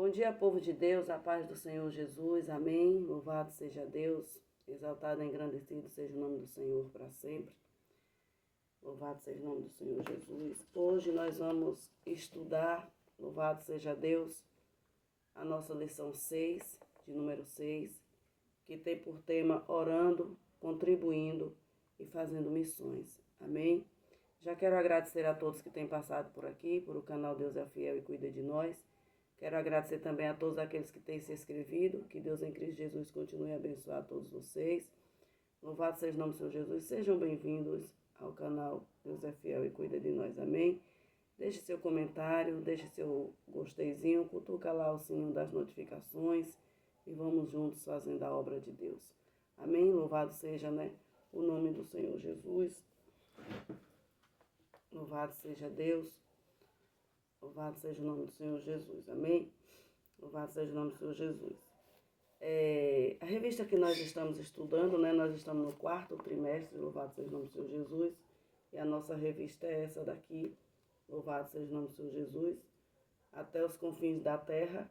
Bom dia, povo de Deus, a paz do Senhor Jesus, amém. Louvado seja Deus, exaltado e engrandecido seja o nome do Senhor para sempre. Louvado seja o nome do Senhor Jesus. Hoje nós vamos estudar, louvado seja Deus, a nossa lição 6, de número 6, que tem por tema orando, contribuindo e fazendo missões, amém. Já quero agradecer a todos que têm passado por aqui, por o canal Deus é Fiel e Cuida de Nós. Quero agradecer também a todos aqueles que têm se inscrevido. Que Deus em Cristo Jesus continue a abençoar a todos vocês. Louvado seja o nome do Senhor Jesus. Sejam bem-vindos ao canal Deus é Fiel e Cuida de Nós. Amém? Deixe seu comentário, deixe seu gosteizinho, cutuca lá o sininho das notificações e vamos juntos fazendo a obra de Deus. Amém? Louvado seja, o nome do Senhor Jesus. Louvado seja Deus. Louvado seja o nome do Senhor Jesus, amém? Louvado seja o nome do Senhor Jesus. A revista que nós estamos estudando, nós estamos no 4º trimestre, louvado seja o nome do Senhor Jesus. E a nossa revista é essa daqui, louvado seja o nome do Senhor Jesus. Até os confins da terra,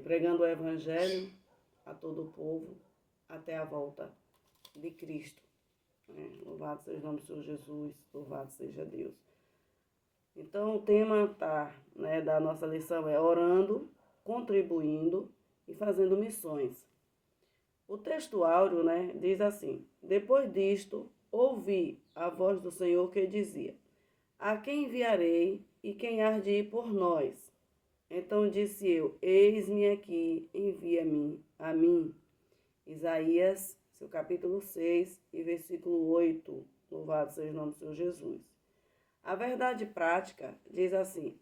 pregando o Evangelho a todo o povo, até a volta de Cristo. Louvado seja o nome do Senhor Jesus, louvado seja Deus. Então, o tema da nossa lição é orando, contribuindo e fazendo missões. O texto áureo, diz assim: depois disto, ouvi a voz do Senhor que dizia: a quem enviarei e quem há de ir por nós? Então disse eu: eis-me aqui, envia-me a mim. Isaías, seu capítulo 6 e versículo 8. Louvado seja o nome do Senhor Jesus. A verdade prática diz assim: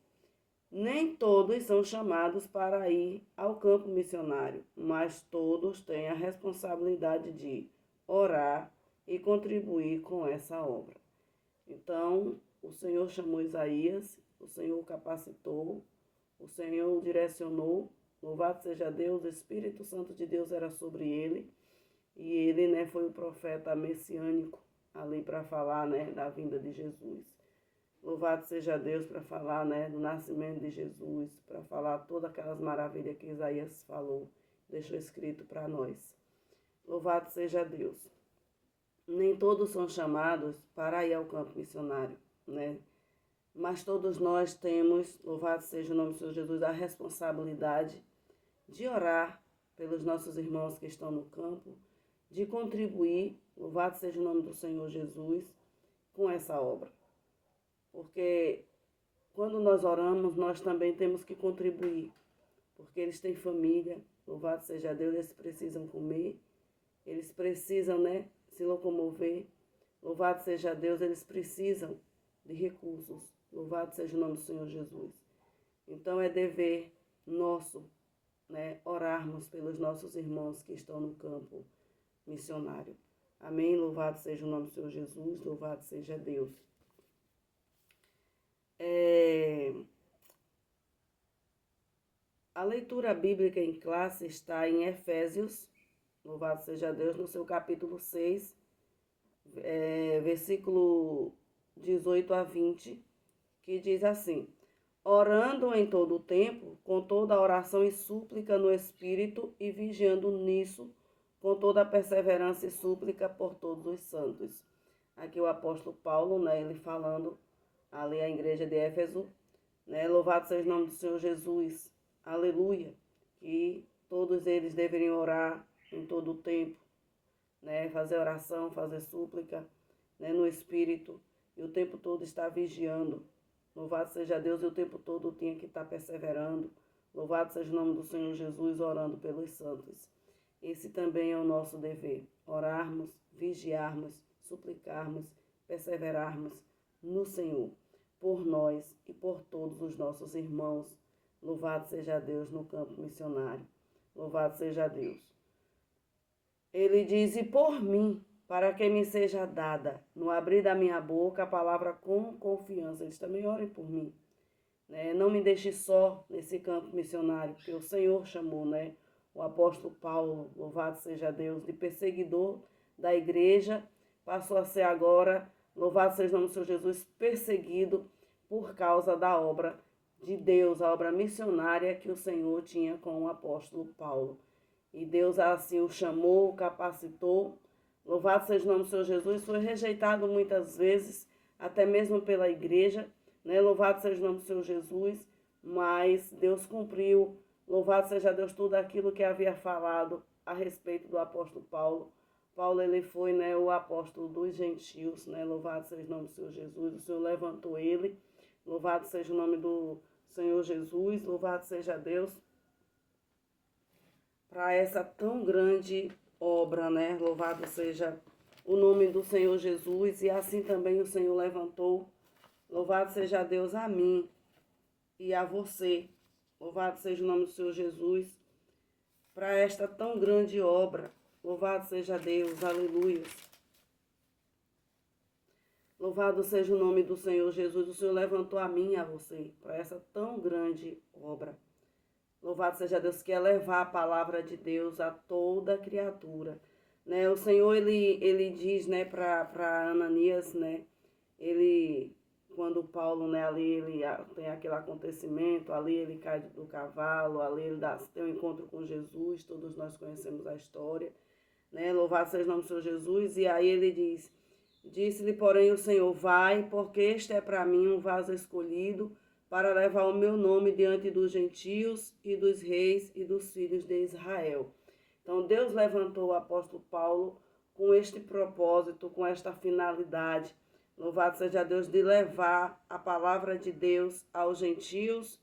nem todos são chamados para ir ao campo missionário, mas todos têm a responsabilidade de orar e contribuir com essa obra. Então, o Senhor chamou Isaías, o Senhor o capacitou, o Senhor o direcionou, louvado seja Deus, o Espírito Santo de Deus era sobre ele, e ele foi o profeta messiânico ali para falar da vinda de Jesus. Louvado seja Deus para falar do nascimento de Jesus, para falar todas aquelas maravilhas que Isaías falou, deixou escrito para nós. Louvado seja Deus. Nem todos são chamados para ir ao campo missionário, mas todos nós temos, louvado seja o nome do Senhor Jesus, a responsabilidade de orar pelos nossos irmãos que estão no campo, de contribuir, louvado seja o nome do Senhor Jesus, com essa obra. Porque quando nós oramos, nós também temos que contribuir. Porque eles têm família, louvado seja Deus, eles precisam comer, eles precisam se locomover. Louvado seja Deus, eles precisam de recursos. Louvado seja o nome do Senhor Jesus. Então é dever nosso orarmos pelos nossos irmãos que estão no campo missionário. Amém? Louvado seja o nome do Senhor Jesus, louvado seja Deus. A leitura bíblica em classe está em Efésios, louvado seja Deus, no seu capítulo 6, versículo 18 a 20, que diz assim: orando em todo o tempo, com toda a oração e súplica no Espírito, e vigiando nisso, com toda a perseverança e súplica por todos os santos. Aqui o apóstolo Paulo, ele falando ali à igreja de Éfeso, louvado seja o nome do Senhor Jesus, aleluia, que todos eles deveriam orar em todo o tempo, fazer oração, fazer súplica, no Espírito, e o tempo todo estar vigiando. Louvado seja Deus, e o tempo todo tinha que estar perseverando. Louvado seja o nome do Senhor Jesus, orando pelos santos. Esse também é o nosso dever, orarmos, vigiarmos, suplicarmos, perseverarmos no Senhor, por nós e por todos os nossos irmãos. Louvado seja Deus no campo missionário. Louvado seja Deus. Ele diz: e por mim, para que me seja dada, no abrir da minha boca, a palavra com confiança. Eles também orem por mim. Não me deixe só nesse campo missionário, porque o Senhor chamou, o apóstolo Paulo, louvado seja Deus, de perseguidor da igreja, passou a ser agora, louvado seja o nome do Senhor Jesus, perseguido por causa da obra de Deus, a obra missionária que o Senhor tinha com o apóstolo Paulo. E Deus assim o chamou, o capacitou. Louvado seja o nome do Senhor Jesus. Foi rejeitado muitas vezes, até mesmo pela igreja, né? Louvado seja o nome do Senhor Jesus. Mas Deus cumpriu. Louvado seja Deus tudo aquilo que havia falado a respeito do apóstolo Paulo. Paulo, ele foi, né, o apóstolo dos gentios, né? Louvado seja o nome do Senhor Jesus. O Senhor levantou ele. Louvado seja o nome do Senhor Jesus. Louvado seja Deus para essa tão grande obra, né? Louvado seja o nome do Senhor Jesus. E assim também o Senhor levantou. Louvado seja Deus a mim e a você. Louvado seja o nome do Senhor Jesus para esta tão grande obra. Louvado seja Deus, aleluia. Louvado seja o nome do Senhor Jesus. O Senhor levantou a mim e a você para essa tão grande obra. Louvado seja Deus, que é levar a palavra de Deus a toda criatura. Né? O Senhor, ele diz, né, para Ananias, né, quando Paulo, né, ali ele tem aquele acontecimento, ali ele cai do cavalo, ali ele tem um encontro com Jesus, todos nós conhecemos a história, né? Louvado seja o nome do Senhor Jesus. E aí ele diz: disse-lhe, porém, o Senhor, vai, porque este é para mim um vaso escolhido para levar o meu nome diante dos gentios e dos reis e dos filhos de Israel. Então Deus levantou o apóstolo Paulo com este propósito, com esta finalidade. Louvado seja Deus, de levar a palavra de Deus aos gentios,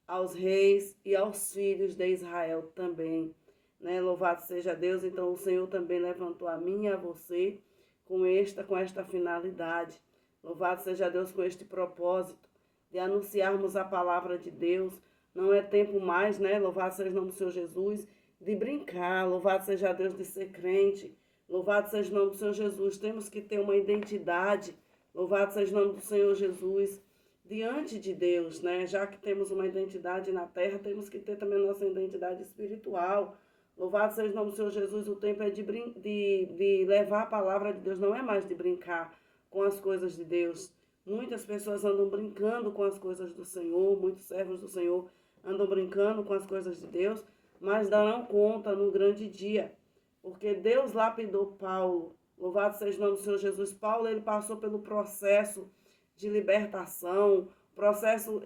aos reis e aos filhos de Israel também. Né? Louvado seja Deus. Então o Senhor também levantou a mim e a você com esta finalidade. Louvado seja Deus, com este propósito de anunciarmos a palavra de Deus. Não é tempo mais, né? Louvado seja o nome do Senhor Jesus, de brincar. Louvado seja Deus, de ser crente. Louvado seja o nome do Senhor Jesus. Temos que ter uma identidade. Louvado seja o nome do Senhor Jesus diante de Deus, né? Já que temos uma identidade na terra, temos que ter também a nossa identidade espiritual. Louvado seja o nome do Senhor Jesus. O tempo é de levar a palavra de Deus, não é mais de brincar com as coisas de Deus. Muitas pessoas andam brincando com as coisas do Senhor, muitos servos do Senhor andam brincando com as coisas de Deus, mas darão conta no grande dia, porque Deus lapidou Paulo. Louvado seja o nome do Senhor Jesus. Paulo, ele passou pelo processo de libertação, processo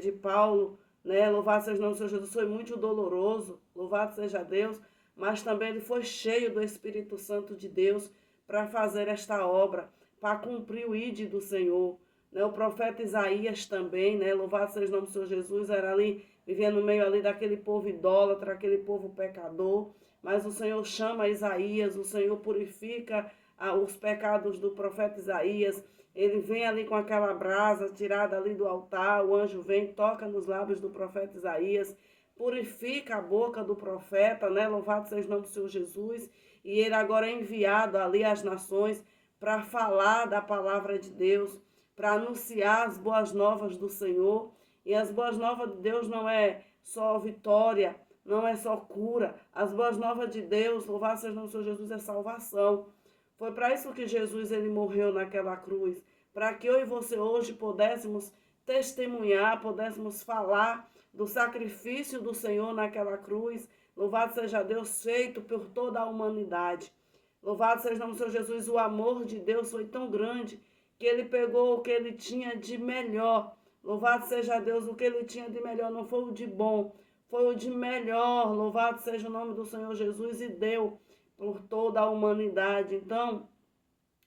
de Paulo, né? Louvado seja o nome do Senhor Jesus, foi muito doloroso, louvado seja Deus, mas também ele foi cheio do Espírito Santo de Deus para fazer esta obra, para cumprir o ID do Senhor. Né? O profeta Isaías também, né? Louvado seja o nome do Senhor Jesus, era ali, vivia no meio ali daquele povo idólatra, aquele povo pecador, mas o Senhor chama Isaías, o Senhor purifica os pecados do profeta Isaías. Ele vem ali com aquela brasa tirada ali do altar, o anjo vem, toca nos lábios do profeta Isaías, purifica a boca do profeta, né? Louvado seja o nome do Senhor Jesus. E ele agora é enviado ali às nações para falar da palavra de Deus, para anunciar as boas novas do Senhor. E as boas novas de Deus não é só vitória, não é só cura. As boas novas de Deus, louvado seja o nome do Senhor Jesus, é salvação. Foi para isso que Jesus ele morreu naquela cruz, para que eu e você hoje pudéssemos testemunhar, pudéssemos falar do sacrifício do Senhor naquela cruz. Louvado seja Deus, feito por toda a humanidade. Louvado seja o nome do Senhor Jesus, o amor de Deus foi tão grande que ele pegou o que ele tinha de melhor. Louvado seja Deus, o que ele tinha de melhor não foi o de bom, foi o de melhor. Louvado seja o nome do Senhor Jesus e deu por toda a humanidade. Então,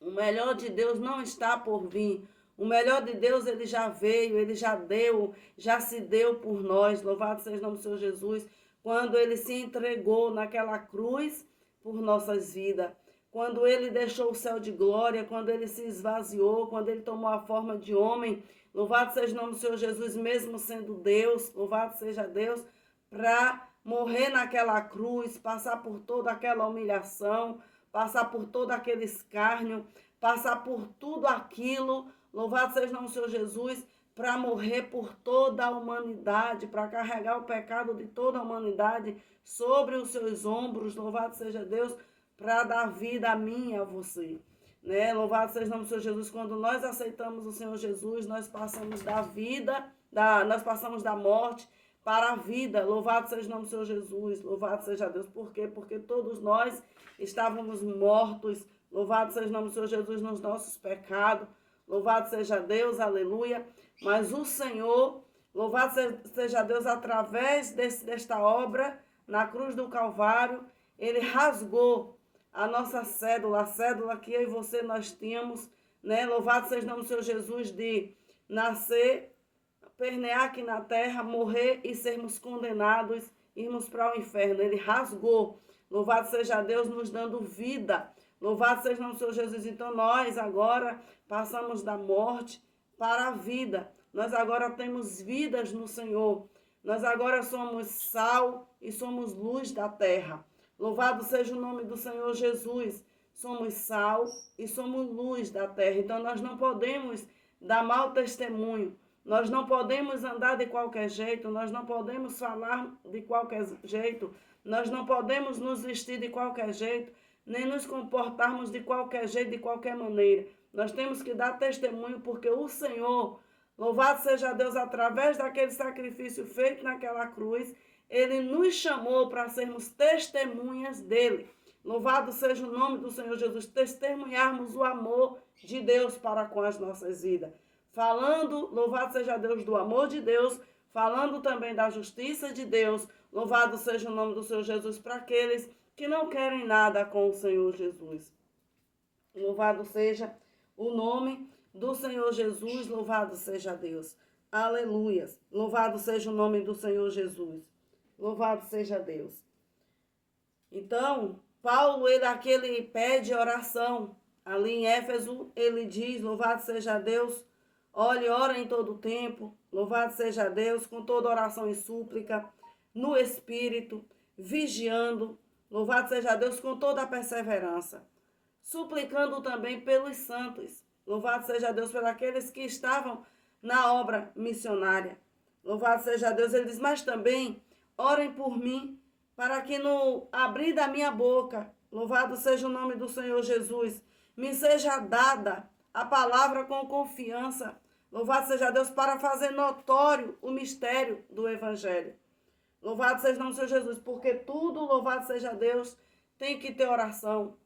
o melhor de Deus não está por vir. O melhor de Deus, ele já veio, ele já deu, já se deu por nós. Louvado seja o nome do Senhor Jesus, quando ele se entregou naquela cruz por nossas vidas. Quando ele deixou o céu de glória, quando ele se esvaziou, quando ele tomou a forma de homem. Louvado seja o nome do Senhor Jesus, mesmo sendo Deus. Louvado seja Deus, para morrer naquela cruz, passar por toda aquela humilhação, passar por todo aquele escárnio, passar por tudo aquilo, louvado seja o nome do Senhor Jesus, para morrer por toda a humanidade, para carregar o pecado de toda a humanidade sobre os seus ombros, louvado seja Deus, para dar vida a mim e a você. Né? Louvado seja o nome do Senhor Jesus, quando nós aceitamos o Senhor Jesus, nós passamos da vida nós passamos da morte para a vida. Louvado seja o nome do Senhor Jesus, louvado seja Deus. Por quê? Porque todos nós estávamos mortos. Louvado seja o nome do Senhor Jesus nos nossos pecados. Louvado seja Deus, aleluia. Mas o Senhor, louvado seja Deus, através desta obra, na cruz do Calvário, Ele rasgou a nossa cédula, a cédula que eu e você nós tínhamos, né? Louvado seja o nome do Senhor Jesus, de nascer, pernear aqui na terra, morrer e sermos condenados, irmos para o inferno. Ele rasgou. Louvado seja Deus, nos dando vida. Louvado seja o nome do Senhor Jesus. Então nós agora passamos da morte para a vida. Nós agora temos vidas no Senhor. Nós agora somos sal e somos luz da terra. Louvado seja o nome do Senhor Jesus. Somos sal e somos luz da terra. Então nós não podemos dar mau testemunho. Nós não podemos andar de qualquer jeito. Nós não podemos falar de qualquer jeito. Nós não podemos nos vestir de qualquer jeito, nem nos comportarmos de qualquer jeito, de qualquer maneira. Nós temos que dar testemunho porque o Senhor, louvado seja Deus, através daquele sacrifício feito naquela cruz, Ele nos chamou para sermos testemunhas dEle. Louvado seja o nome do Senhor Jesus, testemunharmos o amor de Deus para com as nossas vidas. Falando, louvado seja Deus, do amor de Deus, falando também da justiça de Deus. Louvado seja o nome do Senhor Jesus para aqueles que não querem nada com o Senhor Jesus. Louvado seja o nome do Senhor Jesus, louvado seja Deus. Aleluias. Louvado seja o nome do Senhor Jesus. Louvado seja Deus. Então, Paulo, ele pede oração. Ali em Éfeso, ele diz, louvado seja Deus, olhe, ora em todo o tempo, louvado seja Deus, com toda oração e súplica, no Espírito, vigiando, louvado seja Deus, com toda a perseverança, suplicando também pelos santos, louvado seja Deus, por aqueles que estavam na obra missionária, louvado seja Deus. Ele diz, mas também orem por mim, para que no abrir da minha boca, louvado seja o nome do Senhor Jesus, me seja dada a palavra com confiança, louvado seja Deus, para fazer notório o mistério do Evangelho. Louvado seja o nome do Senhor Jesus, porque tudo, louvado seja Deus, tem que ter oração,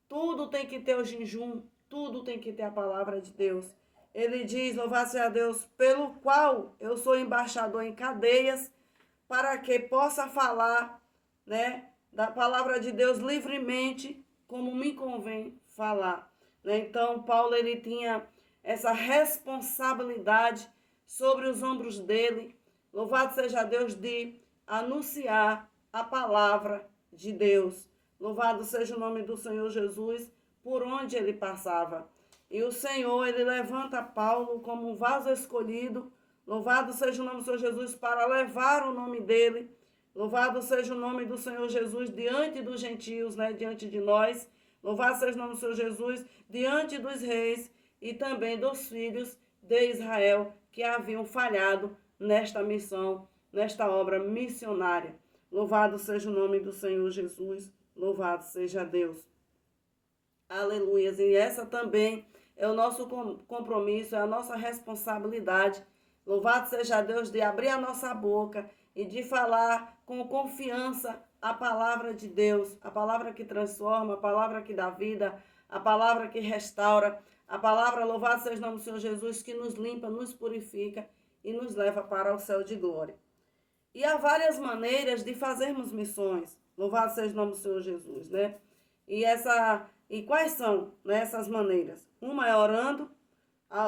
tudo tem que ter o jejum, tudo tem que ter a palavra de Deus. Ele diz, louvado seja Deus, pelo qual eu sou embaixador em cadeias, para que possa falar, né, da palavra de Deus livremente, como me convém falar. Né? Então, Paulo, ele tinha essa responsabilidade sobre os ombros dele, louvado seja Deus, de anunciar a palavra de Deus. Louvado seja o nome do Senhor Jesus, por onde ele passava. E o Senhor, ele levanta Paulo como um vaso escolhido, louvado seja o nome do Senhor Jesus, para levar o nome dele. Louvado seja o nome do Senhor Jesus diante dos gentios, né? Diante de nós. Louvado seja o nome do Senhor Jesus diante dos reis e também dos filhos de Israel que haviam falhado nesta missão, nesta obra missionária. Louvado seja o nome do Senhor Jesus. Louvado seja Deus. Aleluia. E essa também é o nosso compromisso, é a nossa responsabilidade. Louvado seja Deus, de abrir a nossa boca e de falar com confiança a palavra de Deus, a palavra que transforma, a palavra que dá vida, a palavra que restaura, a palavra, louvado seja o nome do Senhor Jesus, que nos limpa, nos purifica e nos leva para o céu de glória. E há várias maneiras de fazermos missões, louvado seja o nome do Senhor Jesus, né? E quais são, né, essas maneiras? Uma é orando,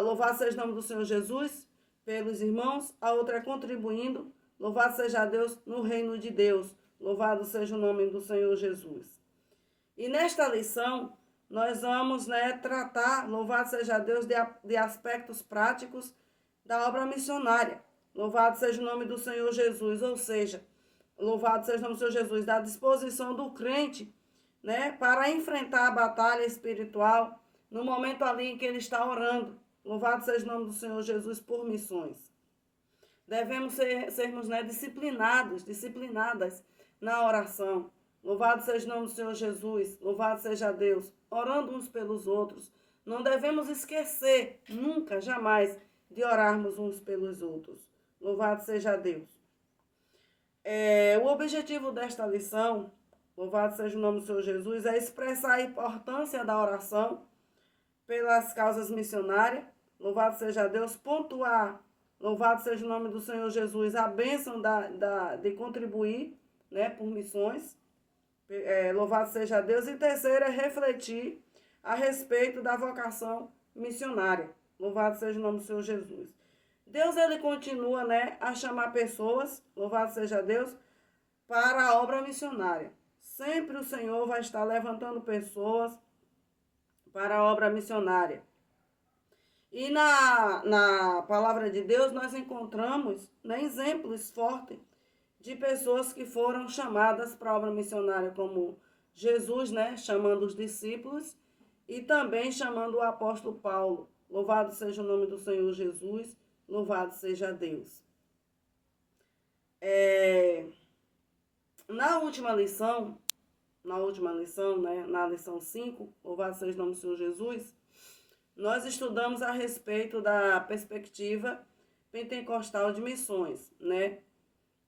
louvado seja o nome do Senhor Jesus, pelos irmãos, a outra é contribuindo, louvado seja Deus, no reino de Deus, louvado seja o nome do Senhor Jesus. E nesta lição, nós vamos, né, tratar, louvado seja Deus, de aspectos práticos da obra missionária, louvado seja o nome do Senhor Jesus, ou seja, louvado seja o nome do Senhor Jesus, da disposição do crente, né, para enfrentar a batalha espiritual no momento ali em que ele está orando. Louvado seja o nome do Senhor Jesus por missões. Devemos sermos, né, disciplinadas na oração. Louvado seja o nome do Senhor Jesus. Louvado seja Deus. Orando uns pelos outros. Não devemos esquecer, nunca, jamais, de orarmos uns pelos outros. Louvado seja Deus. O objetivo desta lição, louvado seja o nome do Senhor Jesus, é expressar a importância da oração pelas causas missionárias. Louvado seja Deus. Pontuar, louvado seja o nome do Senhor Jesus, a bênção de contribuir, né, por missões. Louvado seja Deus. E terceiro é refletir a respeito da vocação missionária. Louvado seja o nome do Senhor Jesus. Deus, ele continua, né, a chamar pessoas, louvado seja Deus, para a obra missionária. Sempre o Senhor vai estar levantando pessoas para a obra missionária. E na palavra de Deus nós encontramos, né, exemplos fortes de pessoas que foram chamadas para a obra missionária, como Jesus, né, chamando os discípulos e também chamando o apóstolo Paulo. Louvado seja o nome do Senhor Jesus, louvado seja Deus. Na última lição, né, na lição 5, louvado seja o nome do Senhor Jesus, nós estudamos a respeito da perspectiva pentecostal de missões, né?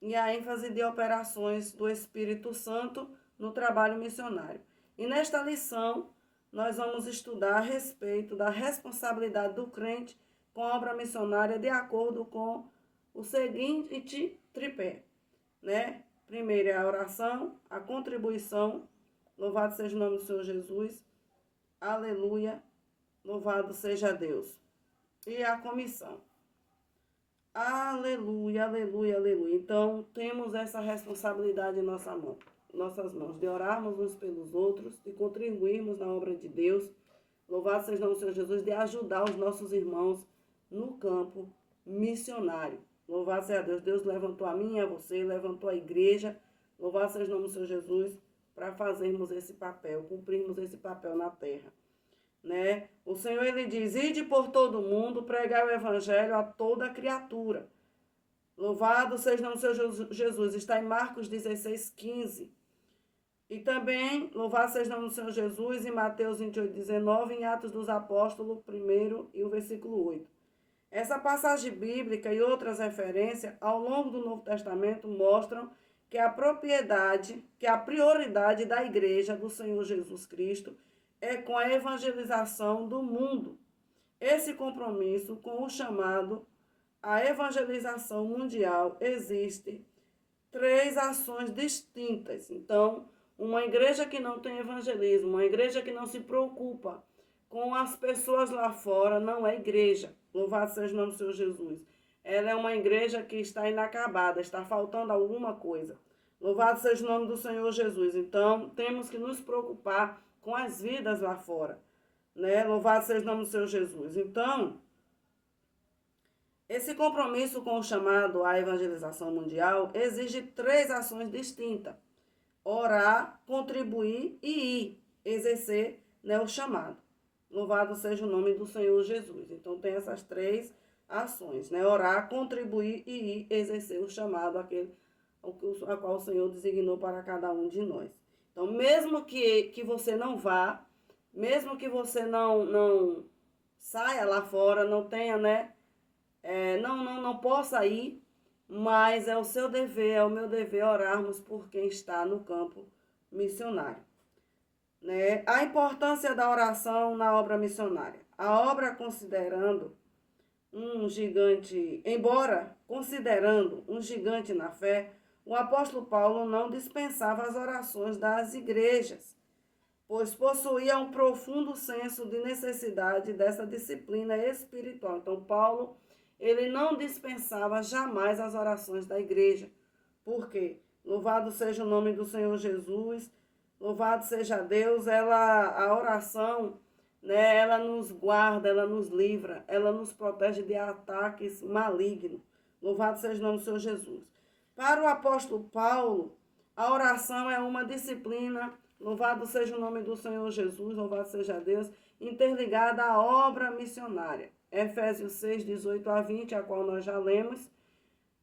E a ênfase de operações do Espírito Santo no trabalho missionário. E nesta lição, nós vamos estudar a respeito da responsabilidade do crente com a obra missionária de acordo com o seguinte tripé, né? Primeiro é a oração, a contribuição, louvado seja o nome do Senhor Jesus, aleluia, louvado seja Deus. E a comissão. Aleluia, aleluia, aleluia. Então, temos essa responsabilidade em nossas mãos, de orarmos uns pelos outros, de contribuirmos na obra de Deus. Louvado seja o nome do Senhor Jesus, de ajudar os nossos irmãos no campo missionário. Louvado seja Deus. Deus levantou a mim e a você, levantou a igreja. Louvado seja o nome do Senhor Jesus, para fazermos esse papel, cumprirmos esse papel na terra. Né? O Senhor, ele diz, ide por todo mundo, pregai o evangelho a toda criatura. Louvado seja o nome do Senhor Jesus, está em Marcos 16, 15. E também, louvado seja o nome do Senhor Jesus, em Mateus 28, 19, em Atos dos Apóstolos, 1 e o versículo 8. Essa passagem bíblica e outras referências ao longo do Novo Testamento mostram que a prioridade da igreja do Senhor Jesus Cristo é com a evangelização do mundo. Esse compromisso com o chamado à evangelização mundial existe 3 ações distintas. Então, uma igreja que não tem evangelismo, uma igreja que não se preocupa com as pessoas lá fora, não é igreja. Louvado seja o nome do Senhor Jesus. Ela é uma igreja que está inacabada, está faltando alguma coisa. Louvado seja o nome do Senhor Jesus. Então, temos que nos preocupar com as vidas lá fora, né? Louvado seja o nome do Senhor Jesus. Então, esse compromisso com o chamado à evangelização mundial exige 3 ações distintas: orar, contribuir e ir, exercer, né, o chamado. Louvado seja o nome do Senhor Jesus. Então, tem essas 3 ações, né? Orar, contribuir e ir, exercer o chamado a qual o Senhor designou para cada um de nós. Então, mesmo que você não vá, mesmo que você não saia lá fora, não tenha, né, não possa ir, mas é o seu dever, é o meu dever orarmos por quem está no campo missionário. Né? A importância da oração na obra missionária. A obra embora considerando um gigante na fé, o apóstolo Paulo não dispensava as orações das igrejas, pois possuía um profundo senso de necessidade dessa disciplina espiritual. Então, Paulo, ele não dispensava jamais as orações da igreja. Por quê? Louvado seja o nome do Senhor Jesus, louvado seja Deus. A oração, né, ela nos guarda, ela nos livra, ela nos protege de ataques malignos. Louvado seja o nome do Senhor Jesus. Para o apóstolo Paulo, a oração é uma disciplina, louvado seja o nome do Senhor Jesus, louvado seja Deus, interligada à obra missionária. Efésios 6, 18 a 20, a qual nós já lemos.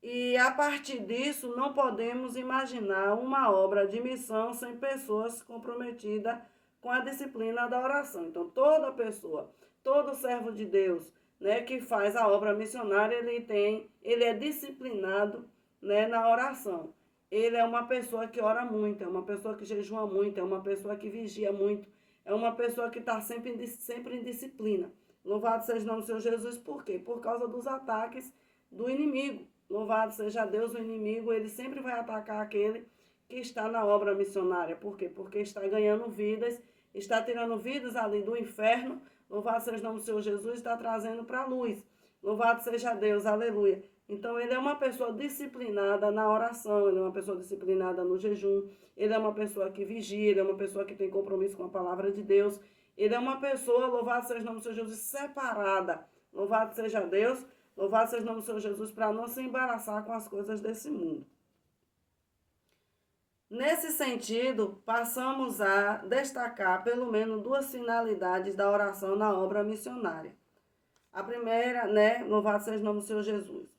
E a partir disso, não podemos imaginar uma obra de missão sem pessoas comprometidas com a disciplina da oração. Então, toda pessoa, todo servo de Deus, né, que faz a obra missionária, ele é disciplinado, né, na oração. Ele é uma pessoa que ora muito, é uma pessoa que jejua muito, é uma pessoa que vigia muito, é uma pessoa que está sempre em disciplina. Louvado seja o nome do Senhor Jesus, por quê? Por causa dos ataques do inimigo. Louvado seja Deus, o inimigo, ele sempre vai atacar aquele que está na obra missionária. Por quê? Porque está ganhando vidas, está tirando vidas ali do inferno. Louvado seja o nome do Senhor Jesus, está trazendo para a luz. Louvado seja Deus, aleluia. Então, ele é uma pessoa disciplinada na oração, ele é uma pessoa disciplinada no jejum, ele é uma pessoa que vigia, ele é uma pessoa que tem compromisso com a palavra de Deus, ele é uma pessoa, louvado seja o nome do Senhor Jesus, separada. Louvado seja Deus, louvado seja o nome do Senhor Jesus, para não se embaraçar com as coisas desse mundo. Nesse sentido, passamos a destacar pelo menos duas finalidades da oração na obra missionária. A primeira, né, louvado seja o nome do Senhor Jesus.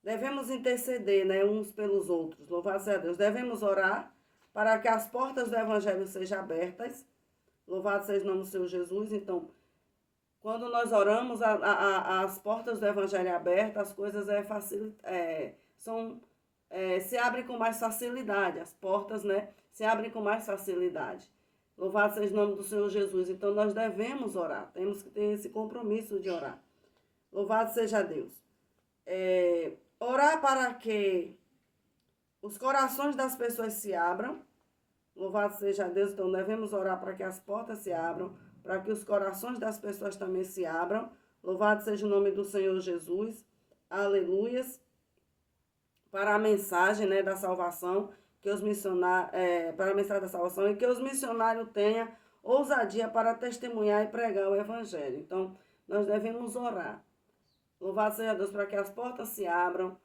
Devemos interceder, né, uns pelos outros, louvado seja Deus. Devemos orar para que as portas do Evangelho sejam abertas, louvado seja o nome do Senhor Jesus. Então, quando nós oramos, as portas do Evangelho abertas, as coisas se abrem com mais facilidade, as portas, né, se abrem com mais facilidade. Louvado seja o nome do Senhor Jesus. Então, nós devemos orar, temos que ter esse compromisso de orar. Louvado seja Deus. Orar para que os corações das pessoas se abram. Louvado seja Deus. Então, devemos orar para que as portas se abram, para que os corações das pessoas também se abram. Louvado seja o nome do Senhor Jesus. Aleluias. Para a mensagem, né, da salvação, que os missionários, para a mensagem da salvação, e que os missionários tenham ousadia para testemunhar e pregar o Evangelho. Então, nós devemos orar. Louvado seja Deus, para que as portas se abram,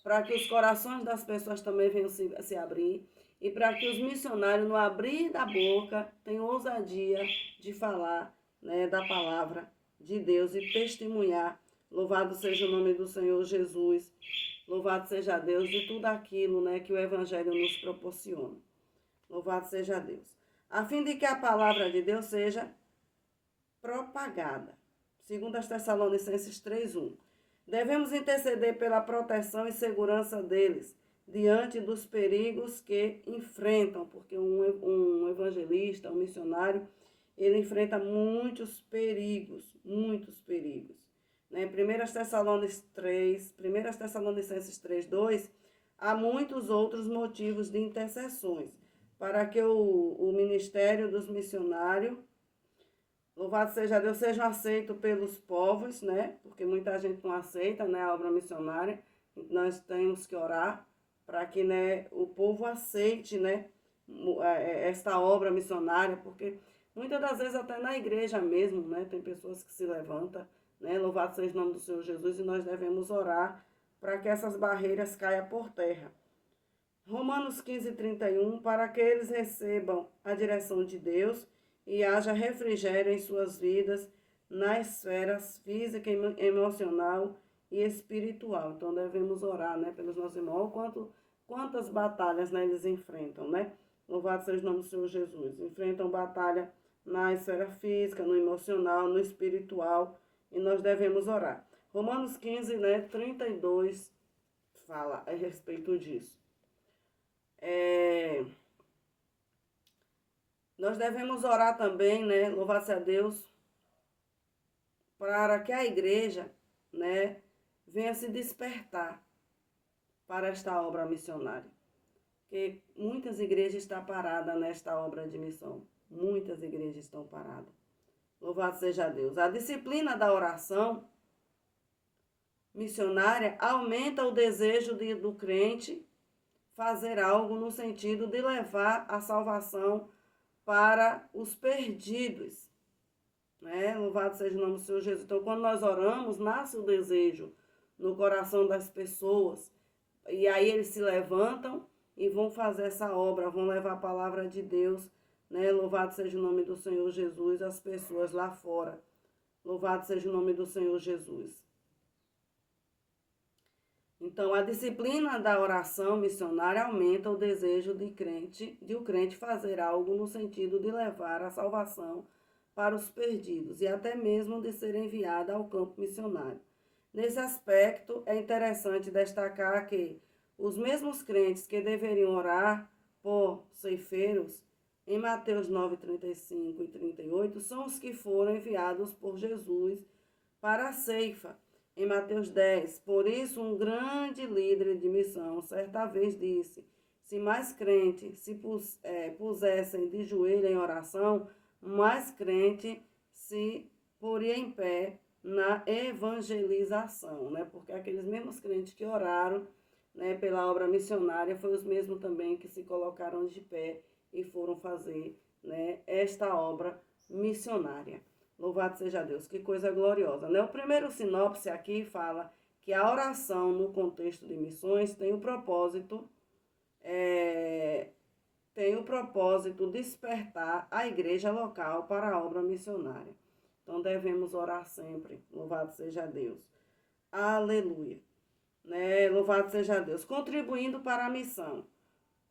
para que os corações das pessoas também venham se abrir, e para que os missionários, no abrir da boca, tenham ousadia de falar, né, da palavra de Deus e testemunhar. Louvado seja o nome do Senhor Jesus. Louvado seja Deus de tudo aquilo, né, que o Evangelho nos proporciona. Louvado seja Deus. A fim de que a palavra de Deus seja propagada. Segundo as Tessalonicenses 3:1. Devemos interceder pela proteção e segurança deles, diante dos perigos que enfrentam, porque um evangelista, um missionário, ele enfrenta muitos perigos, Né? 1 Tessalonicenses 3:2, há muitos outros motivos de intercessões, para que o ministério dos missionários, louvado seja Deus, seja aceito pelos povos, né? Porque muita gente não aceita, né, a obra missionária. Nós temos que orar para que, né, o povo aceite, né, esta obra missionária, porque muitas das vezes até na igreja mesmo, né, tem pessoas que se levantam, né, louvado seja o nome do Senhor Jesus, e nós devemos orar para que essas barreiras caiam por terra. Romanos 15:31, para que eles recebam a direção de Deus e haja refrigério em suas vidas nas esferas física, emocional e espiritual. Então devemos orar, né, pelos nossos irmãos. Quantas batalhas, né, eles enfrentam, né? Louvado seja o nome do Senhor Jesus. Enfrentam batalha na esfera física, no emocional, no espiritual, e nós devemos orar. Romanos 15, né, 32 fala a respeito disso. Nós devemos orar também, né, louvado seja Deus, para que a igreja, né, venha se despertar para esta obra missionária. Porque muitas igrejas estão paradas nesta obra de missão. Muitas igrejas estão paradas. Louvado seja Deus. A disciplina da oração missionária aumenta o desejo do crente fazer algo no sentido de levar a salvação para os perdidos. Né? Louvado seja o nome do Senhor Jesus. Então, quando nós oramos, nasce o desejo no coração das pessoas. E aí eles se levantam e vão fazer essa obra, vão levar a palavra de Deus, né? Louvado seja o nome do Senhor Jesus, as pessoas lá fora. Louvado seja o nome do Senhor Jesus. Então, a disciplina da oração missionária aumenta o desejo de o crente fazer algo no sentido de levar a salvação para os perdidos e até mesmo de ser enviada ao campo missionário. Nesse aspecto, é interessante destacar que os mesmos crentes que deveriam orar por ceifeiros, em Mateus 9, 35 e 38, são os que foram enviados por Jesus para a ceifa. Em Mateus 10, por isso um grande líder de missão certa vez disse: se mais crentes se pusessem de joelho em oração, mais crente se poria em pé na evangelização, né? Porque aqueles mesmos crentes que oraram, né, pela obra missionária, foi os mesmos também que se colocaram de pé e foram fazer, né, esta obra missionária. Louvado seja Deus, que coisa gloriosa, né? O primeiro sinopse aqui fala que a oração no contexto de missões tem o propósito de despertar a igreja local para a obra missionária. Então devemos orar sempre. Louvado seja Deus. Aleluia. Né? Louvado seja Deus. Contribuindo para a missão.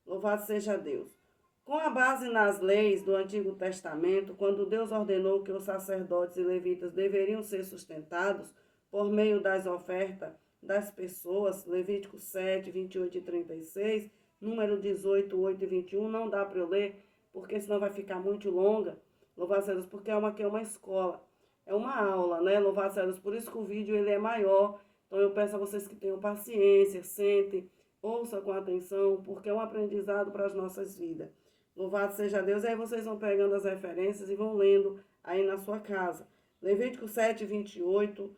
Louvado seja Deus. Com a base nas leis do Antigo Testamento, quando Deus ordenou que os sacerdotes e levitas deveriam ser sustentados por meio das ofertas das pessoas, Levítico 7, 28 e 36, número 18, 8 e 21, não dá para eu ler, porque senão vai ficar muito longa. Louvado seja Deus, porque aqui é uma escola, é uma aula, né? Louvado seja Deus, por isso que o vídeo ele é maior. Então eu peço a vocês que tenham paciência, sentem, ouçam com atenção, porque é um aprendizado para as nossas vidas. Louvado seja Deus. Aí vocês vão pegando as referências e vão lendo aí na sua casa. Levítico 7, 28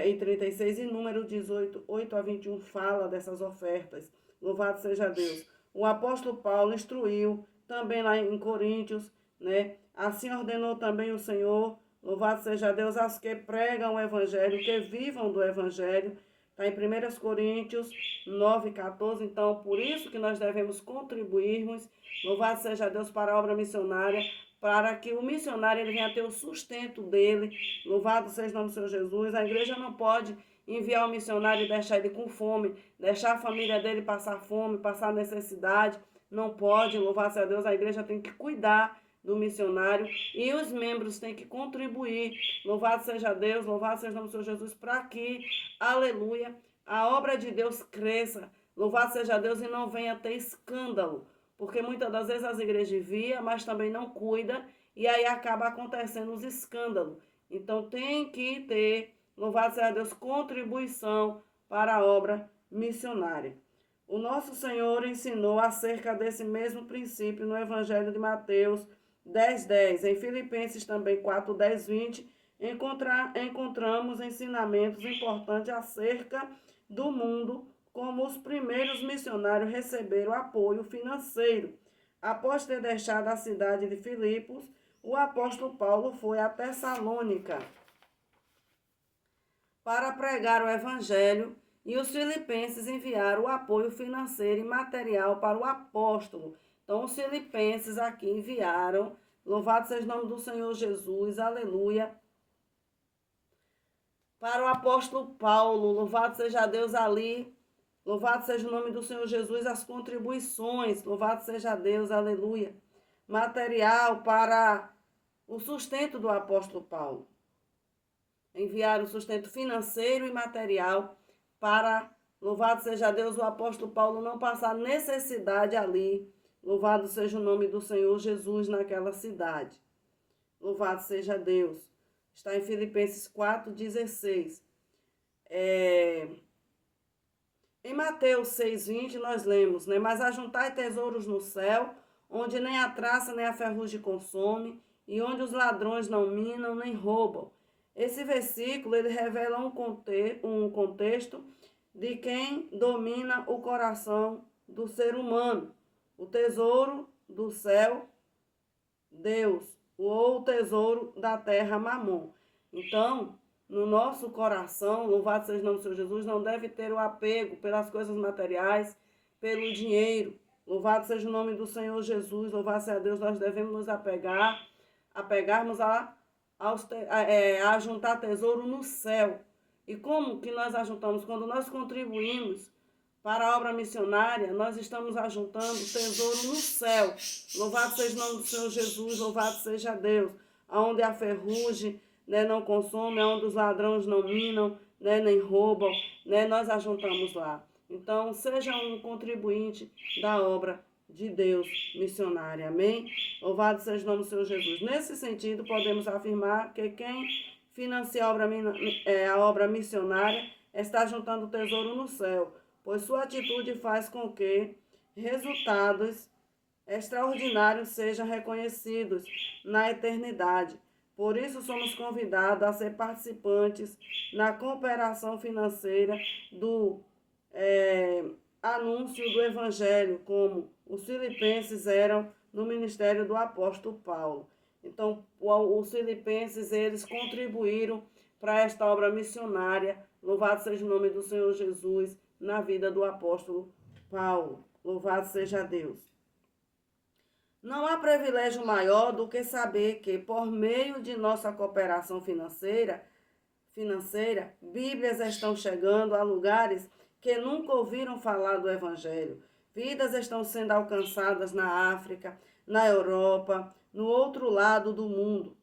e 36 e número 18, 8 a 21 fala dessas ofertas. Louvado seja Deus. O apóstolo Paulo instruiu também lá em Coríntios, né? Assim ordenou também o Senhor, louvado seja Deus, aos que pregam o evangelho, que vivam do evangelho. Está em 1 Coríntios 9, 14. Então, por isso que nós devemos contribuirmos, louvado seja Deus, para a obra missionária, para que o missionário ele venha ter o sustento dele. Louvado seja o nome do Senhor Jesus. A igreja não pode enviar o missionário e deixar ele com fome, deixar a família dele passar fome, passar necessidade. Não pode, louvado seja Deus. A igreja tem que cuidar do missionário e os membros têm que contribuir. Louvado seja Deus, louvado seja o nome do Senhor Jesus, para que, aleluia, a obra de Deus cresça. Louvado seja Deus e não venha ter escândalo. Porque muitas das vezes as igrejas enviam, mas também não cuidam, e aí acaba acontecendo os escândalos. Então tem que ter, louvado seja Deus, contribuição para a obra missionária. O nosso Senhor ensinou acerca desse mesmo princípio no Evangelho de Mateus 10, 10. Em Filipenses também 4, 10, 20, encontramos ensinamentos importantes acerca do mundo, como os primeiros missionários receberam apoio financeiro. Após ter deixado a cidade de Filipos, o apóstolo Paulo foi a Tessalônica para pregar o evangelho e os filipenses enviaram o apoio financeiro e material para o apóstolo. Então, os filipenses aqui enviaram, louvado seja o nome do Senhor Jesus, aleluia, para o apóstolo Paulo, louvado seja Deus ali, louvado seja o nome do Senhor Jesus, as contribuições, louvado seja Deus, aleluia, material para o sustento do apóstolo Paulo. Enviaram o sustento financeiro e material para, louvado seja Deus, o apóstolo Paulo não passar necessidade ali. Louvado seja o nome do Senhor Jesus naquela cidade. Louvado seja Deus. Está em Filipenses 4,16. Em Mateus 6,20 nós lemos, né? Mas ajuntai tesouros no céu, onde nem a traça nem a ferrugem consome, e onde os ladrões não minam nem roubam. Esse versículo ele revela um contexto de quem domina o coração do ser humano. O tesouro do céu, Deus, ou o tesouro da terra, Mamon. Então, no nosso coração, louvado seja o nome do Senhor Jesus, não deve ter o apego pelas coisas materiais, pelo dinheiro. Louvado seja o nome do Senhor Jesus, louvado seja Deus, nós devemos nos apegarmos a juntar tesouro no céu. E como que nós ajuntamos? Quando nós contribuímos para a obra missionária, nós estamos ajuntando tesouro no céu. Louvado seja o nome do Senhor Jesus, louvado seja Deus. onde a ferrugem, né, não consome, onde os ladrões não minam, né, nem roubam, né, nós ajuntamos lá. Então, seja um contribuinte da obra de Deus missionária, amém? Louvado seja o nome do Senhor Jesus. Nesse sentido, podemos afirmar que quem financia a obra missionária está juntando tesouro no céu, pois sua atitude faz com que resultados extraordinários sejam reconhecidos na eternidade. Por isso, somos convidados a ser participantes na cooperação financeira do anúncio do Evangelho, como os filipenses eram no ministério do apóstolo Paulo. Então, os filipenses, eles contribuíram para esta obra missionária. Louvado seja o nome do Senhor Jesus na vida do apóstolo Paulo. Louvado seja Deus. Não há privilégio maior do que saber que, por meio de nossa cooperação financeira, Bíblias estão chegando a lugares que nunca ouviram falar do Evangelho. Vidas estão sendo alcançadas na África, na Europa, no outro lado do mundo.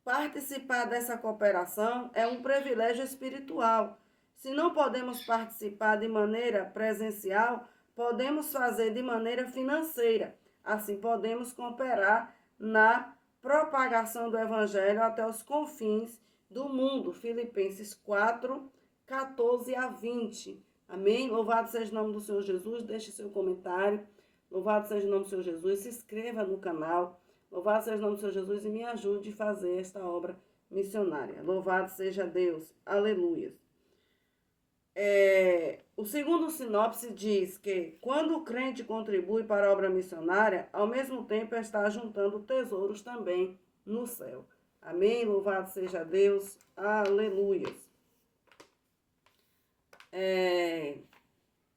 Participar dessa cooperação é um privilégio espiritual. Se não podemos participar de maneira presencial, podemos fazer de maneira financeira. Assim, podemos cooperar na propagação do Evangelho até os confins do mundo. Filipenses 4, 14 a 20. Amém? Louvado seja o nome do Senhor Jesus. Deixe seu comentário. Louvado seja o nome do Senhor Jesus. Se inscreva no canal. Louvado seja o nome do Senhor Jesus e me ajude a fazer esta obra missionária. Louvado seja Deus. Aleluia. O segundo sinopse diz que quando o crente contribui para a obra missionária, ao mesmo tempo está juntando tesouros também no céu. Amém? Louvado seja Deus. Aleluia.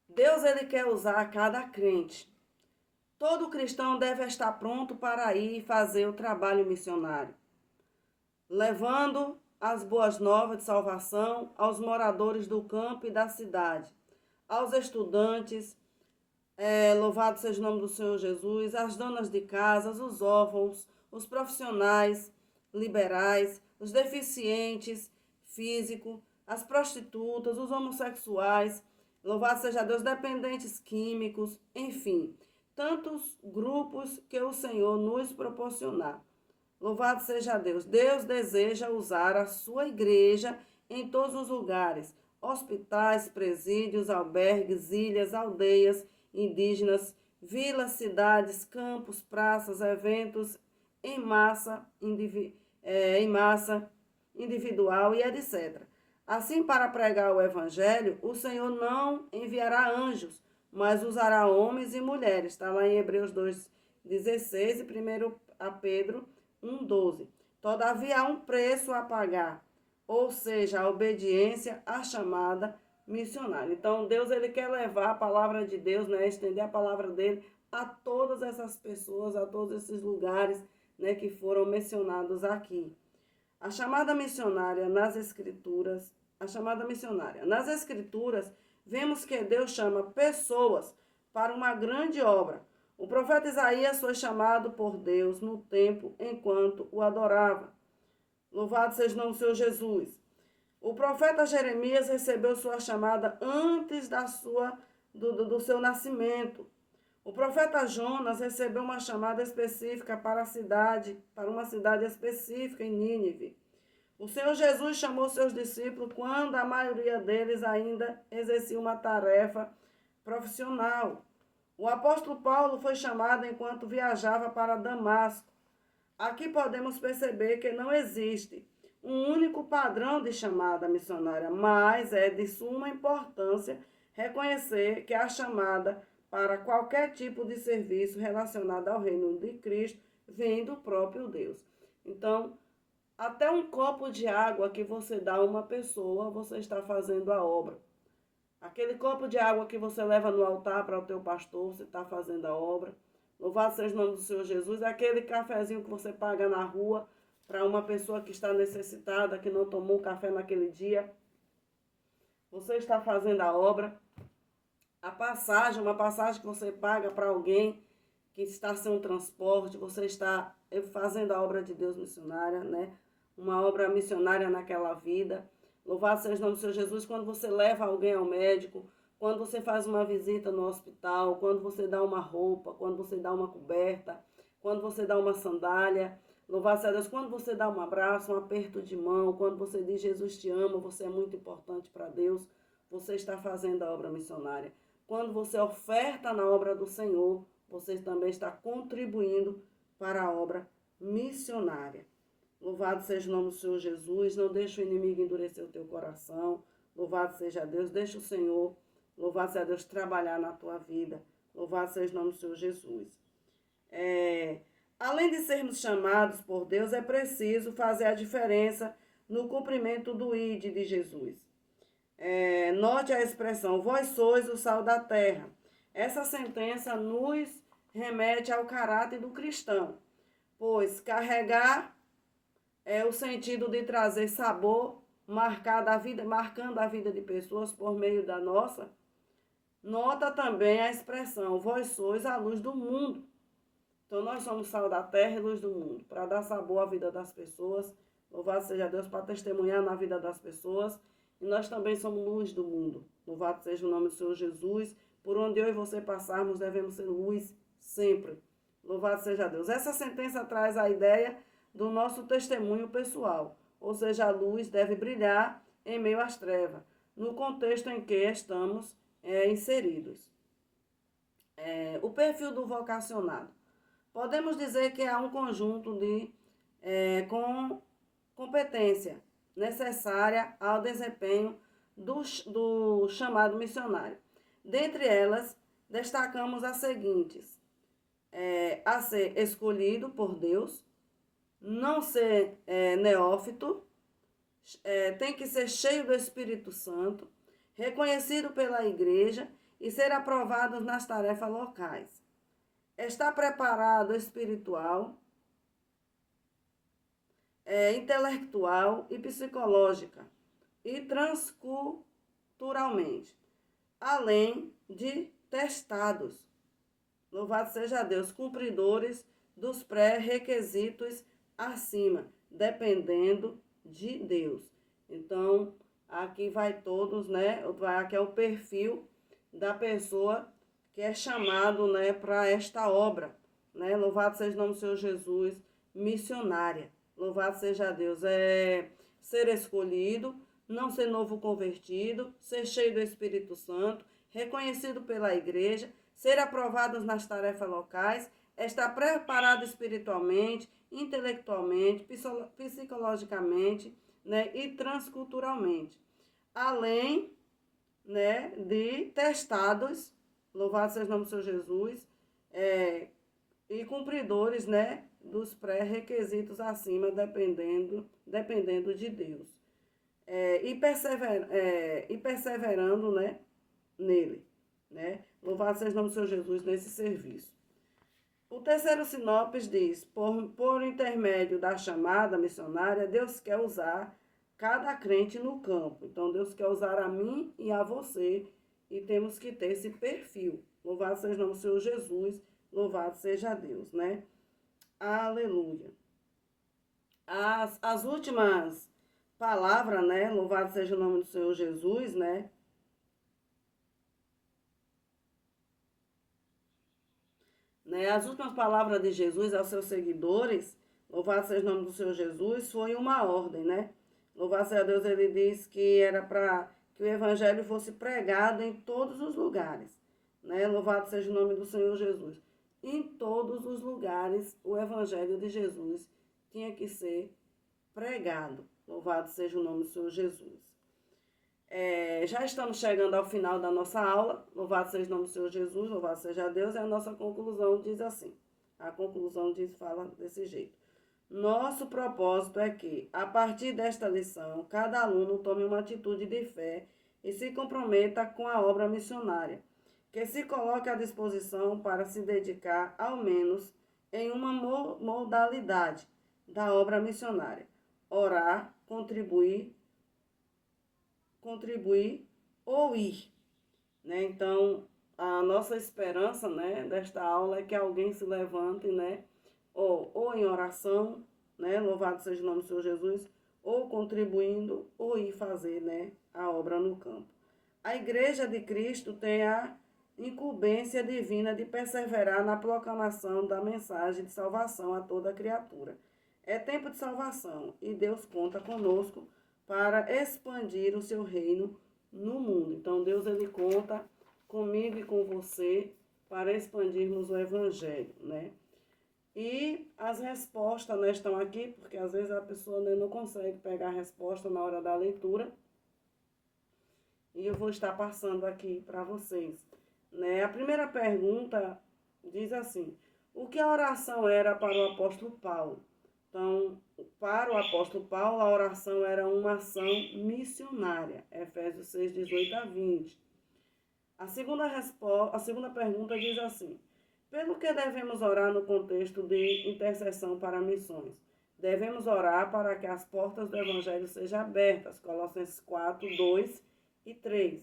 Deus, ele quer usar cada crente. Todo cristão deve estar pronto para ir fazer o trabalho missionário, levando as boas novas de salvação aos moradores do campo e da cidade, aos estudantes, louvado seja o nome do Senhor Jesus, às donas de casas, os órfãos, os profissionais liberais, os deficientes físicos, as prostitutas, os homossexuais, louvado seja Deus, dependentes químicos, enfim, tantos grupos que o Senhor nos proporcionar. Louvado seja Deus. Deus deseja usar a sua igreja em todos os lugares. Hospitais, presídios, albergues, ilhas, aldeias indígenas, vilas, cidades, campos, praças, eventos em massa, individual e etc. Assim, para pregar o evangelho, o Senhor não enviará anjos, mas usará homens e mulheres. Está lá em Hebreus 2:16 e 1 Pedro 1:12. Todavia há um preço a pagar, ou seja, a obediência à chamada missionária. Então, Deus, ele quer levar a palavra de Deus, né, estender a palavra dele a todas essas pessoas, a todos esses lugares, né, que foram mencionados aqui. A chamada missionária nas Escrituras, vemos que Deus chama pessoas para uma grande obra. O profeta Isaías foi chamado por Deus no tempo enquanto o adorava. Louvado seja o nome do Senhor Jesus. O profeta Jeremias recebeu sua chamada antes do seu nascimento. O profeta Jonas recebeu uma chamada específica para uma cidade específica em Nínive. O Senhor Jesus chamou seus discípulos quando a maioria deles ainda exercia uma tarefa profissional. O apóstolo Paulo foi chamado enquanto viajava para Damasco. Aqui podemos perceber que não existe um único padrão de chamada missionária, mas é de suma importância reconhecer que a chamada para qualquer tipo de serviço relacionado ao reino de Cristo vem do próprio Deus. Então, até um copo de água que você dá a uma pessoa, você está fazendo a obra. Aquele copo de água que você leva no altar para o teu pastor, você está fazendo a obra. Louvado seja o nome do Senhor Jesus. Aquele cafezinho que você paga na rua para uma pessoa que está necessitada, que não tomou café naquele dia, você está fazendo a obra. Uma passagem que você paga para alguém que está sem um transporte, você está fazendo a obra de Deus missionária, né? Uma obra missionária naquela vida. Louvado seja o nome do Senhor Jesus. Quando você leva alguém ao médico, quando você faz uma visita no hospital, quando você dá uma roupa, quando você dá uma coberta, quando você dá uma sandália, louvado seja Deus, quando você dá um abraço, um aperto de mão, quando você diz Jesus te ama, você é muito importante para Deus, você está fazendo a obra missionária. Quando você oferta na obra do Senhor, você também está contribuindo para a obra missionária. Louvado seja o nome do Senhor Jesus. Não deixe o inimigo endurecer o teu coração. Louvado seja Deus. Deixa o Senhor, louvado seja Deus, trabalhar na tua vida. Louvado seja o nome do Senhor Jesus. Além de sermos chamados por Deus, é preciso fazer a diferença no cumprimento do ID de Jesus. Note a expressão, vós sois o sal da terra. Essa sentença nos remete ao caráter do cristão, pois carregar o sentido de trazer sabor, marcando a vida de pessoas por meio da nossa. Nota também a expressão, vós sois a luz do mundo. Então, nós somos sal da terra e luz do mundo, para dar sabor à vida das pessoas. Louvado seja Deus, para testemunhar na vida das pessoas. E nós também somos luz do mundo. Louvado seja o nome do Senhor Jesus. Por onde eu e você passarmos, devemos ser luz sempre. Louvado seja Deus. Essa sentença traz a ideia do nosso testemunho pessoal. Ou seja, a luz deve brilhar em meio às trevas, no contexto em que estamos inseridos. O perfil do vocacionado. Podemos dizer que há um conjunto de competência necessária ao desempenho do chamado missionário. Dentre elas, destacamos as seguintes: a ser escolhido por Deus, não ser neófito, tem que ser cheio do Espírito Santo, reconhecido pela igreja e ser aprovado nas tarefas locais. Está preparado espiritual, intelectual e psicológica e transculturalmente, além de testados. Louvado seja Deus, cumpridores dos pré-requisitos acima, dependendo de Deus. Então, aqui vai todos, né? Aqui é o perfil da pessoa que é chamado, né, para esta obra, né? Louvado seja o nome do Senhor Jesus, missionária. Louvado seja Deus. Ser escolhido, não ser novo convertido, ser cheio do Espírito Santo, reconhecido pela igreja, ser aprovado nas tarefas locais, estar preparado espiritualmente, intelectualmente, psicologicamente, né, e transculturalmente. Além, né, de testados, louvado seja o nome do Senhor Jesus, e cumpridores, né, dos pré-requisitos acima, dependendo de Deus. E perseverando, né, nele. Né? Louvado seja o nome do Senhor Jesus nesse serviço. O terceiro sinopse diz, por intermédio da chamada missionária, Deus quer usar cada crente no campo. Então, Deus quer usar a mim e a você, e temos que ter esse perfil. Louvado seja o nome do Senhor Jesus, louvado seja Deus, né? Aleluia. As últimas palavras, né? Louvado seja o nome do Senhor Jesus, né? As últimas palavras de Jesus aos seus seguidores, louvado seja o nome do Senhor Jesus, foi uma ordem, né? Louvado seja Deus, ele disse que era para que o evangelho fosse pregado em todos os lugares, né? Louvado seja o nome do Senhor Jesus. Em todos os lugares, o evangelho de Jesus tinha que ser pregado. Louvado seja o nome do Senhor Jesus. Já estamos chegando ao final da nossa aula. Louvado seja o nome do Senhor Jesus, louvado seja Deus. E a nossa conclusão diz assim. A conclusão fala desse jeito. Nosso propósito é que, a partir desta lição, cada aluno tome uma atitude de fé e se comprometa com a obra missionária, que se coloque à disposição para se dedicar, ao menos, em uma modalidade da obra missionária. Orar, contribuir ou ir, né? Então, a nossa esperança, né, desta aula é que alguém se levante, né, ou em oração, né? Louvado seja o nome do Senhor Jesus, ou contribuindo, ou ir fazer, né, a obra no campo. A Igreja de Cristo tem a incumbência divina de perseverar na proclamação da mensagem de salvação a toda criatura. É tempo de salvação e Deus conta conosco para expandir o seu reino no mundo. Então Deus ele conta comigo e com você para expandirmos o evangelho, né? E as respostas, né, estão aqui, porque às vezes a pessoa, né, não consegue pegar a resposta na hora da leitura. E eu vou estar passando aqui para vocês, né? A primeira pergunta diz assim: o que a oração era para o apóstolo Paulo? Então, para o apóstolo Paulo, a oração era uma ação missionária. Efésios 6, 18 a 20. A segunda pergunta diz assim: pelo que devemos orar no contexto de intercessão para missões? Devemos orar para que as portas do Evangelho sejam abertas. Colossenses 4, 2 e 3.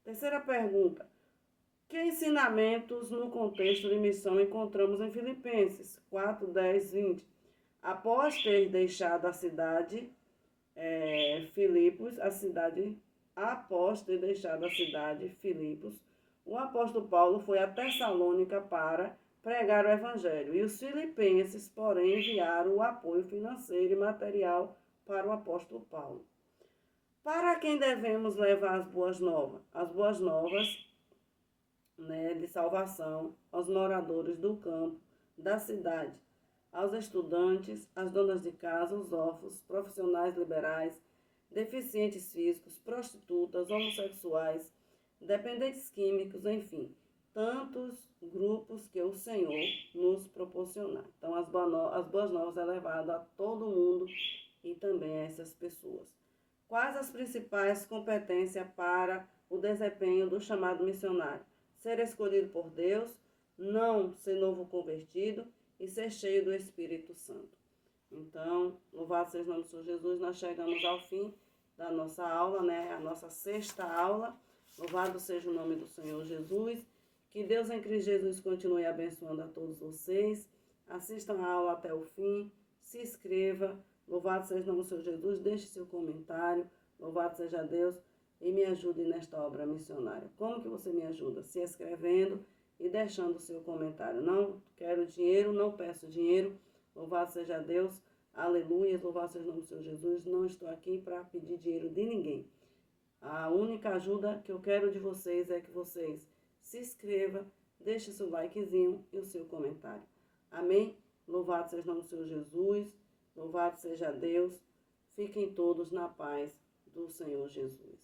Terceira pergunta: que ensinamentos no contexto de missão encontramos em Filipenses 4, 10, 20? Após ter deixado a cidade, Filipos, o apóstolo Paulo foi a Tessalônica para pregar o evangelho. E os filipenses, porém, enviaram o apoio financeiro e material para o apóstolo Paulo. Para quem devemos levar as boas novas? As boas novas, né, de salvação aos moradores do campo, da cidade, aos estudantes, às donas de casa, os órfãos, profissionais liberais, deficientes físicos, prostitutas, homossexuais, dependentes químicos, enfim, tantos grupos que o Senhor nos proporcionar. Então, as boas novas é levado a todo mundo e também a essas pessoas. Quais as principais competências para o desempenho do chamado missionário? Ser escolhido por Deus, não ser novo convertido e ser cheio do Espírito Santo. Então, louvado seja o nome do Senhor Jesus, nós chegamos ao fim da nossa aula, né? A nossa sexta aula. Louvado seja o nome do Senhor Jesus. Que Deus em Cristo Jesus continue abençoando a todos vocês. Assistam a aula até o fim. Se inscreva. Louvado seja o nome do Senhor Jesus. Deixe seu comentário. Louvado seja Deus. E me ajude nesta obra missionária. Como que você me ajuda? Se inscrevendo e deixando o seu comentário. Não quero dinheiro, não peço dinheiro. Louvado seja Deus. Aleluia. Louvado seja o nome do Senhor Jesus. Não estou aqui para pedir dinheiro de ninguém. A única ajuda que eu quero de vocês é que vocês se inscrevam, deixe seu likezinho e o seu comentário. Amém? Louvado seja o nome do Senhor Jesus. Louvado seja Deus. Fiquem todos na paz do Senhor Jesus.